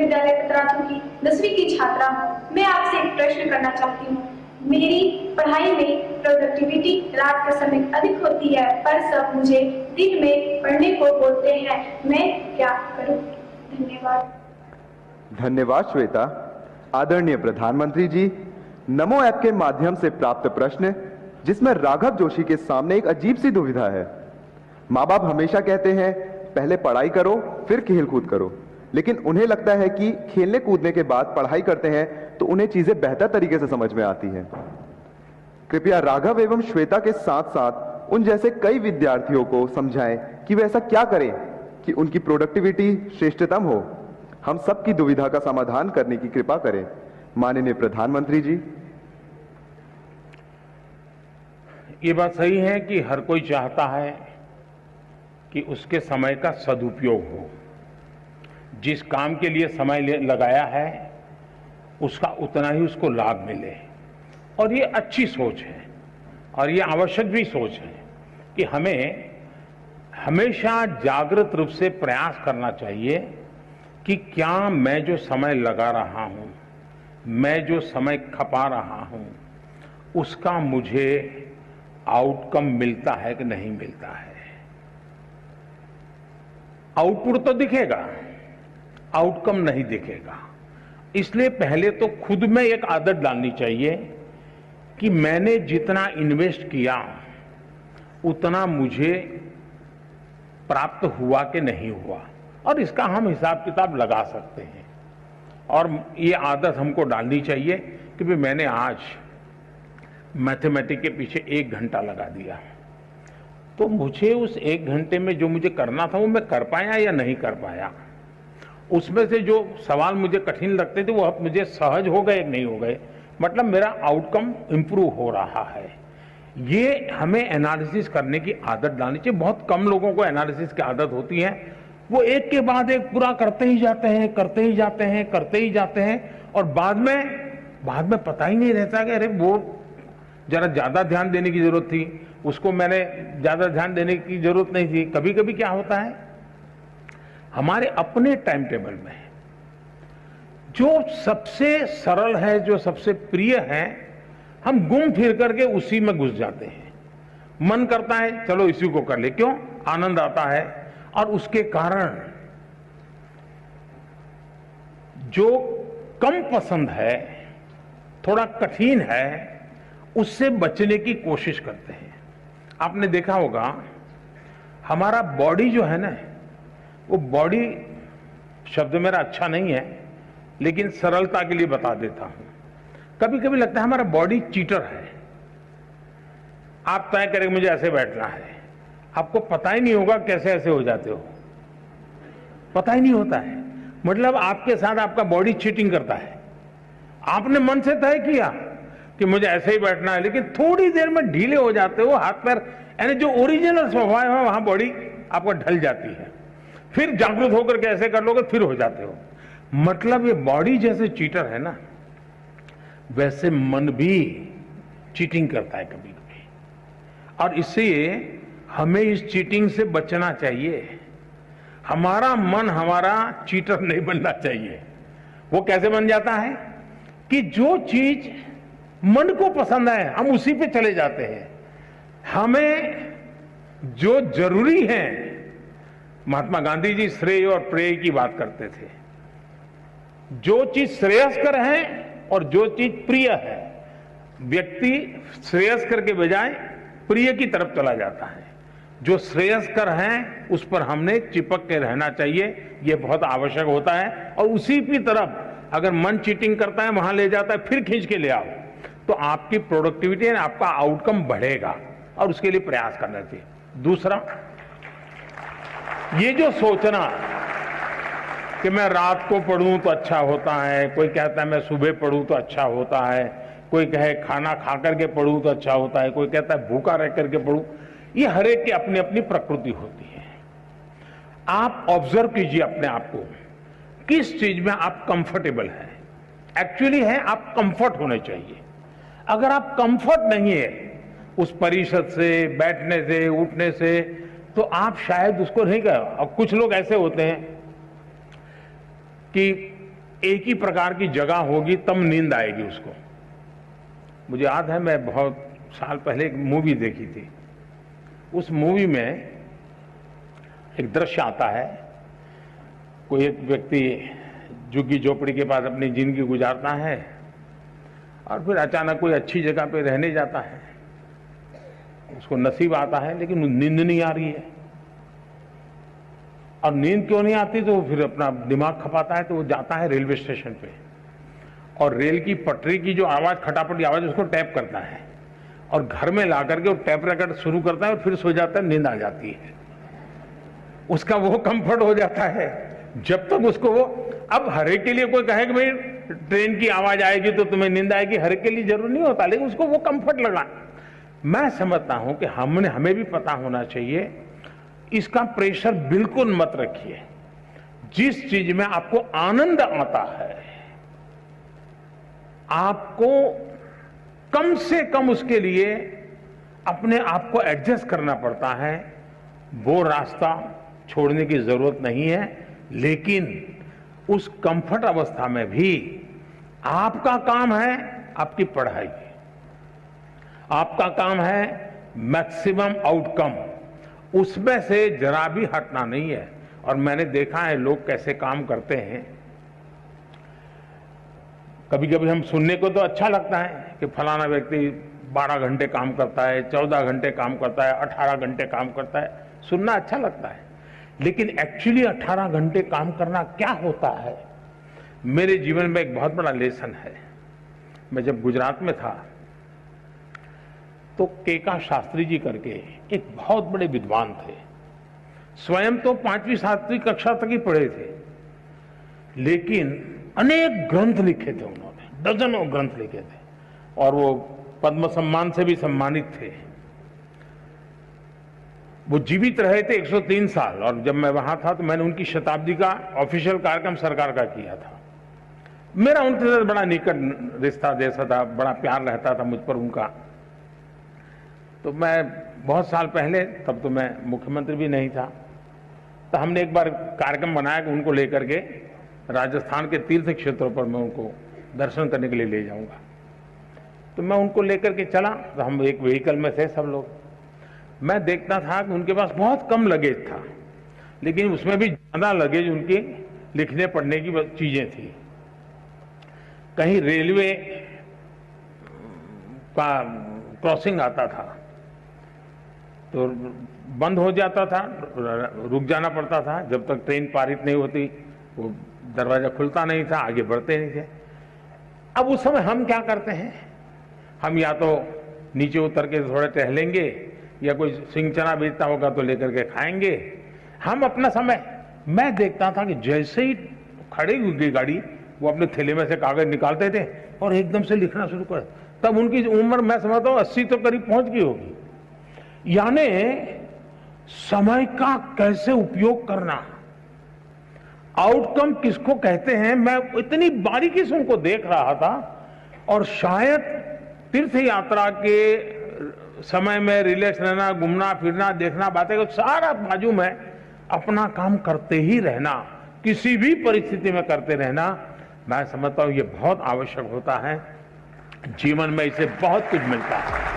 विद्यालय पतरातू की 10वीं की छात्रा हूँ। मैं आपसे एक प्रश्न करना चाहती हूँ। मेरी पढ़ाई में प्रोडक्टिविटी रात का समय अधिक होती है, पर सब मुझे दिन में पढ़ने को बोलते हैं। मैं क्या करूँ? धन्यवाद। धन्यवाद श्वेता। आदरणीय प्रधानमंत्री जी, नमो ऐप के माध्यम से प्राप्त प्रश्न जिसमें राघव जोशी के सामने एक अजीब सी दुविधा है। माँ बाप हमेशा कहते हैं पहले पढ़ाई करो फिर खेल कूद करो, लेकिन उन्हें लगता है कि खेलने कूदने के बाद पढ़ाई करते हैं तो उन्हें चीजें बेहतर तरीके से समझ में आती हैं। कृपया राघव एवं श्वेता के साथ साथ उन जैसे कई विद्यार्थियों को समझाएं कि वे ऐसा क्या करें कि उनकी प्रोडक्टिविटी श्रेष्ठतम हो। हम सबकी दुविधा का समाधान करने की कृपा करें। माननीय प्रधानमंत्री जी। ये बात सही है कि हर कोई चाहता है कि उसके समय का सदुपयोग हो। जिस काम के लिए समय लगाया है उसका उतना ही उसको लाभ मिले, और ये अच्छी सोच है और ये आवश्यक भी सोच है कि हमें हमेशा जागृत रूप से प्रयास करना चाहिए कि क्या मैं जो समय लगा रहा हूं, मैं जो समय खपा रहा हूं, उसका मुझे आउटकम मिलता है कि नहीं मिलता है। आउटपुट तो दिखेगा, आउटकम नहीं दिखेगा। इसलिए पहले तो खुद में एक आदत डालनी चाहिए कि मैंने जितना इन्वेस्ट किया उतना मुझे प्राप्त हुआ कि नहीं हुआ, और इसका हम हिसाब किताब लगा सकते हैं। और ये आदत हमको डालनी चाहिए कि भाई मैंने आज मैथमेटिक्स के पीछे 1 घंटा लगा दिया, तो मुझे उस 1 घंटे में जो मुझे करना था वो मैं कर पाया या नहीं कर पाया। उसमें से जो सवाल मुझे कठिन लगते थे वो अब मुझे सहज हो गए नहीं हो गए, मतलब मेरा आउटकम इंप्रूव हो रहा है। ये हमें एनालिसिस करने की आदत डालनी चाहिए। बहुत कम लोगों को एनालिसिस की आदत होती है। वो एक के बाद एक पूरा करते ही जाते हैं, करते ही जाते हैं, करते ही जाते हैं, और बाद में पता ही नहीं रहता कि अरे वो जरा ज्यादा ध्यान देने की जरूरत थी, उसको मैंने ज्यादा ध्यान देने की जरूरत नहीं थी। कभी कभी क्या होता है, हमारे अपने टाइम टेबल में जो सबसे सरल है, जो सबसे प्रिय है, हम घूम फिर करके उसी में घुस जाते हैं। मन करता है चलो इसी को कर ले, क्यों? आनंद आता है। और उसके कारण जो कम पसंद है, थोड़ा कठिन है, उससे बचने की कोशिश करते हैं। आपने देखा होगा हमारा बॉडी जो है ना, वो बॉडी शब्द मेरा अच्छा नहीं है लेकिन सरलता के लिए बता देता हूं। कभी कभी लगता है हमारा बॉडी चीटर है। आप तय करें मुझे ऐसे बैठना है, आपको पता ही नहीं होगा कैसे ऐसे हो जाते हो, पता ही नहीं होता है। मतलब आपके साथ आपका बॉडी चीटिंग करता है। आपने मन से तय किया कि मुझे ऐसे ही बैठना है, लेकिन थोड़ी देर में ढीले हो जाते हो, हाथ पैर, यानी जो ओरिजिनल स्वभाव है वहां बॉडी आपको ढल जाती है। फिर जागरूक होकर के ऐसे कर लोगे, फिर हो जाते हो। मतलब ये बॉडी जैसे चीटर है ना, वैसे मन भी चीटिंग करता है कभी कभी, और इसलिए हमें इस चीटिंग से बचना चाहिए। हमारा मन हमारा चीटर नहीं बनना चाहिए। वो कैसे बन जाता है कि जो चीज मन को पसंद है हम उसी पे चले जाते हैं। हमें जो जरूरी है, महात्मा गांधी जी श्रेय और प्रेय की बात करते थे। जो चीज श्रेयस्कर है और जो चीज प्रिय है, व्यक्ति श्रेयस्कर के बजाय प्रिय की तरफ चला जाता है। जो श्रेयस्कर है उस पर हमने चिपक के रहना चाहिए, यह बहुत आवश्यक होता है। और उसी की तरफ अगर मन चीटिंग करता है वहां ले जाता है, फिर खींच के ले आओ, तो आपकी प्रोडक्टिविटी है, आपका आउटकम बढ़ेगा, और उसके लिए प्रयास करना चाहिए। दूसरा, ये जो सोचना कि मैं रात को पढ़ूं तो अच्छा होता है, कोई कहता है मैं सुबह पढ़ूं तो अच्छा होता है, कोई कहे खाना खा करके पढ़ूं तो अच्छा होता है, कोई कहता है भूखा रह करके पढ़ूं, ये हर एक की अपनी अपनी प्रकृति होती है। आप ऑब्जर्व कीजिए अपने आप को, किस चीज में आप कंफर्टेबल हैं। एक्चुअली है आप कंफर्ट होने चाहिए। अगर आप कंफर्ट नहीं है उस परिषद से, बैठने से, उठने से, तो आप शायद उसको नहीं कर। अब कुछ लोग ऐसे होते हैं कि एक ही प्रकार की जगह होगी तब नींद आएगी उसको। मुझे याद है, मैं बहुत साल पहले एक मूवी देखी थी। उस मूवी में एक दृश्य आता है, कोई एक व्यक्ति झुग्गी झोपड़ी के पास अपनी जिंदगी गुजारता है और फिर अचानक कोई अच्छी जगह पे रहने जाता है। उसको नसीब आता है लेकिन नींद नहीं आ रही है। और नींद क्यों नहीं आती, तो फिर अपना दिमाग खपाता है, तो वो जाता है रेलवे स्टेशन पे और रेल की पटरी की जो आवाज, खटापटी आवाज, उसको टैप करता है और घर में ला करके वो टैप रिकॉर्ड शुरू करता है और फिर सो जाता है, नींद आ जाती है। उसका वो कंफर्ट हो जाता है जब तक उसको वो, अब हर एक के लिए कोई कहे कि भाई ट्रेन की आवाज आएगी तो तुम्हें नींद आएगी, हर एक के लिए जरूर नहीं होता, लेकिन उसको वो कंफर्ट लगा। मैं समझता हूं कि हमें भी पता होना चाहिए, इसका प्रेशर बिल्कुल मत रखिए। जिस चीज में आपको आनंद आता है, आपको कम से कम उसके लिए अपने आप को एडजस्ट करना पड़ता है, वो रास्ता छोड़ने की जरूरत नहीं है। लेकिन उस कंफर्ट अवस्था में भी आपका काम है आपकी पढ़ाई, आपका काम है मैक्सिमम आउटकम, उसमें से जरा भी हटना नहीं है। और मैंने देखा है लोग कैसे काम करते हैं। कभी कभी हम सुनने को तो अच्छा लगता है कि फलाना व्यक्ति 12 घंटे काम करता है, 14 घंटे काम करता है, 18 घंटे काम करता है, सुनना अच्छा लगता है। लेकिन एक्चुअली 18 घंटे काम करना क्या होता है, मेरे जीवन में एक बहुत बड़ा लेसन है। मैं जब गुजरात में था तो केका शास्त्री जी करके एक बहुत बड़े विद्वान थे। स्वयं तो 5वीं 7वीं कक्षा तक ही पढ़े थे, लेकिन अनेक ग्रंथ लिखे थे उन्होंने, दर्जनों ग्रंथ लिखे थे और वो पद्म सम्मान से भी सम्मानित थे। वो जीवित रहे थे 103 साल, और जब मैं वहां था तो मैंने उनकी शताब्दी का ऑफिशियल कार्यक्रम सरकार का किया था। मेरा उनके साथ बड़ा निकट रिश्ता जैसा था, बड़ा प्यार रहता था मुझ पर उनका। तो मैं बहुत साल पहले, तब तो मैं मुख्यमंत्री भी नहीं था, तो हमने एक बार कार्यक्रम बनाया कि उनको लेकर के राजस्थान के तीर्थ क्षेत्रों पर मैं उनको दर्शन करने के लिए ले जाऊंगा। तो मैं उनको लेकर के चला, तो हम एक व्हीकल में थे सब लोग। मैं देखता था कि उनके पास बहुत कम लगेज था, लेकिन उसमें भी ज्यादा लगेज उनके लिखने पढ़ने की चीजें थी। कहीं रेलवे का क्रॉसिंग आता था तो बंद हो जाता था, रुक जाना पड़ता था जब तक ट्रेन पारित नहीं होती, वो दरवाजा खुलता नहीं था, आगे बढ़ते नहीं थे। अब उस समय हम क्या करते हैं, हम या तो नीचे उतर के थोड़ा टहलेंगे या कोई सिंह चना बेचता होगा तो लेकर के खाएंगे। हम अपना समय, मैं देखता था कि जैसे ही खड़ी हुई गई गाड़ी, वो अपने थैले में से कागज निकालते थे और एकदम से लिखना शुरू कर। तब उनकी उम्र मैं समझता हूं 80 तो करीब पहुंच गई होगी। यानी समय का कैसे उपयोग करना, आउटकम किसको कहते हैं, मैं इतनी बारीकी से उनको देख रहा था। और शायद तीर्थ यात्रा के समय में रिलैक्स रहना, घूमना फिरना, देखना, बातें को सारा बाजू में अपना काम करते ही रहना, किसी भी परिस्थिति में करते रहना, मैं समझता हूं ये बहुत आवश्यक होता है। जीवन में इसे बहुत कुछ मिलता है।